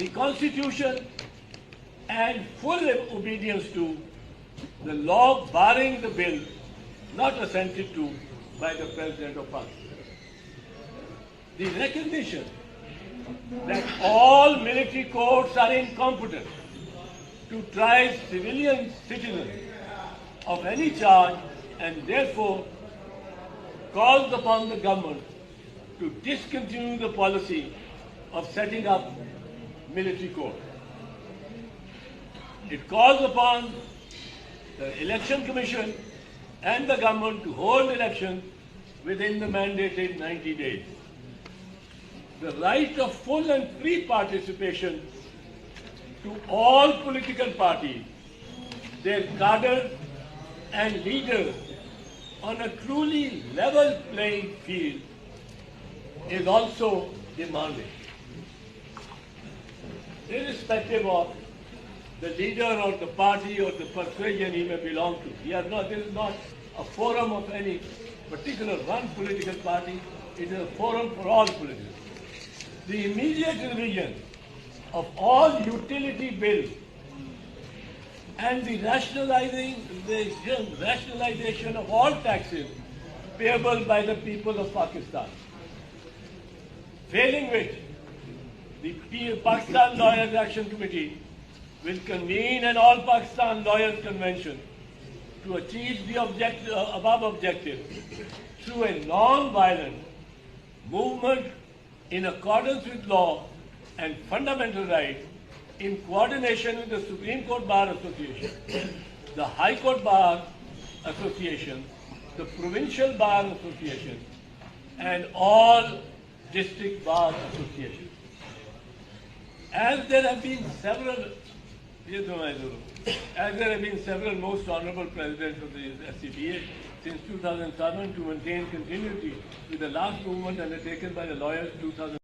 the Constitution and full obedience to the law barring the bill not assented to by the President of Pakistan. The recognition that all military courts are incompetent to try civilian citizens of any charge and therefore calls upon the government to discontinue the policy of setting up military court. It calls upon the Election Commission and the government to hold elections within the mandated 90 days. The right of full and free participation to all political parties, their cadres and leaders on a truly level playing field is also demanded. Irrespective of the leader or the party or the persuasion he may belong to. This is not a forum of any particular one political party. It is a forum for all political. The immediate revision of all utility bills and the rationalization of all taxes payable by the people of Pakistan. Failing which, the Pakistan Lawyers Action Committee will convene an all-Pakistan Lawyers Convention to achieve the above objective through a non-violent movement in accordance with law and fundamental rights in coordination with the Supreme Court Bar Association, the High Court Bar Association, the Provincial Bar Association, and all district bar associations. As there have been several most honorable presidents of the SCBA since 2007 to maintain continuity with the last movement undertaken by the lawyers 2000.